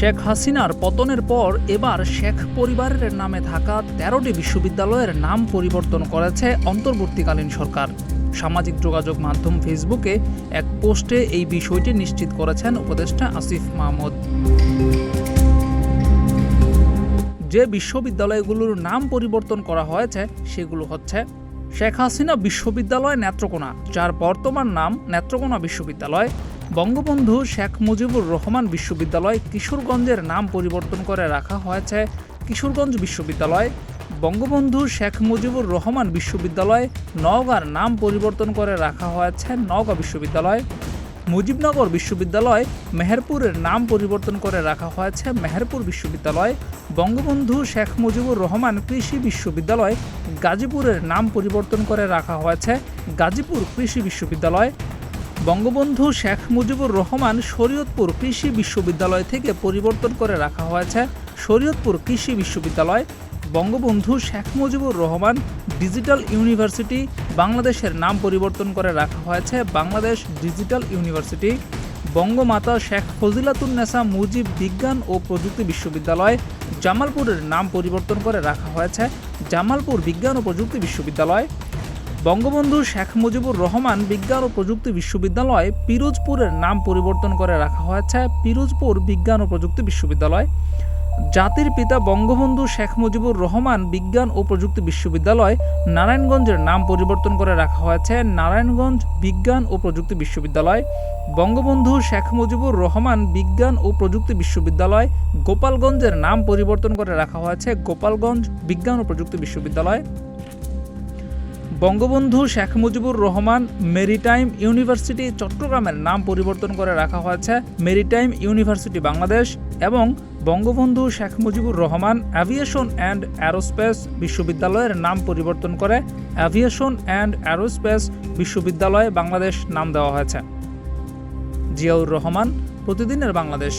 শেখ হাসিনার পতনের পর এবার শেখ পরিবারের নামে থাকা ১৩টি বিশ্ববিদ্যালয়ের নাম পরিবর্তন করেছে অন্তর্বর্তীকালীন সরকার। সামাজিক যোগাযোগ মাধ্যম ফেসবুকে এক পোস্টে এই বিষয়টি নিশ্চিত করেছেন উপদেষ্টা আসিফ মাহমুদ। যে বিশ্ববিদ্যালয়গুলোর নাম পরিবর্তন করা হয়েছে সেগুলো হচ্ছে শেখ হাসিনা বিশ্ববিদ্যালয় নেত্রকোনা, যার বর্তমান নাম নেত্রকোনা বিশ্ববিদ্যালয়; বঙ্গবন্ধু শেখ মুজিবুর রহমান বিশ্ববিদ্যালয় কিশোরগঞ্জের নাম পরিবর্তন করে রাখা হয়েছে কিশোরগঞ্জ বিশ্ববিদ্যালয়; বঙ্গবন্ধু শেখ মুজিবুর রহমান বিশ্ববিদ্যালয় নওগাঁর নাম পরিবর্তন করে রাখা হয়েছে নওগাঁ বিশ্ববিদ্যালয়; মুজিবনগর বিশ্ববিদ্যালয় মেহেরপুরের নাম পরিবর্তন করে রাখা হয়েছে মেহেরপুর বিশ্ববিদ্যালয়; বঙ্গবন্ধু শেখ মুজিবুর রহমান কৃষি বিশ্ববিদ্যালয় গাজীপুরের নাম পরিবর্তন করে রাখা হয়েছে গাজীপুর কৃষি বিশ্ববিদ্যালয়; বঙ্গবন্ধু শেখ মুজিবুর রহমান শরীয়তপুর কৃষি বিশ্ববিদ্যালয় থেকে পরিবর্তন করে রাখা হয়েছে শরীয়তপুর কৃষি বিশ্ববিদ্যালয়; বঙ্গবন্ধু শেখ মুজিবুর রহমান ডিজিটাল ইউনিভার্সিটি বাংলাদেশের নাম পরিবর্তন করে রাখা হয়েছে বাংলাদেশ ডিজিটাল ইউনিভার্সিটি; বঙ্গমাতা শেখ ফজিলাতুন্নেসা মুজিব বিজ্ঞান ও প্রযুক্তি বিশ্ববিদ্যালয় জামালপুরের নাম পরিবর্তন করে রাখা হয়েছে জামালপুর বিজ্ঞান ও প্রযুক্তি বিশ্ববিদ্যালয়; বঙ্গবন্ধু শেখ মুজিবুর রহমান বিজ্ঞান ও প্রযুক্তি বিশ্ববিদ্যালয় পিরোজপুরের নাম পরিবর্তন করে রাখা হয়েছে পিরোজপুর বিজ্ঞান ও প্রযুক্তি বিশ্ববিদ্যালয়; জাতির পিতা বঙ্গবন্ধু শেখ মুজিবুর রহমান বিজ্ঞান ও প্রযুক্তি বিশ্ববিদ্যালয় নারায়ণগঞ্জের নাম পরিবর্তন করে রাখা হয়েছে নারায়ণগঞ্জ বিজ্ঞান ও প্রযুক্তি বিশ্ববিদ্যালয়; বঙ্গবন্ধু শেখ মুজিবুর রহমান বিজ্ঞান ও প্রযুক্তি বিশ্ববিদ্যালয় গোপালগঞ্জের নাম পরিবর্তন করে রাখা হয়েছে গোপালগঞ্জ বিজ্ঞান ও প্রযুক্তি বিশ্ববিদ্যালয়; বঙ্গবন্ধু শেখ মুজিবুর রহমান মেরিটাইম ইউনিভার্সিটি চট্টগ্রামের নাম পরিবর্তন করে রাখা হয়েছে মেরিটাইম ইউনিভার্সিটি বাংলাদেশ; এবং Bangabandhu Sheikh Mujibur Rahman aviation and aerospace বিশ্ববিদ্যালয়ের নাম পরিবর্তন করে অ্যাভিয়েশন অ্যান্ড অ্যারোস্পেস বিশ্ববিদ্যালয় বাংলাদেশ নাম দেওয়া হয়েছে। জিয়াউর রহমান, প্রতিদিনের বাংলাদেশ।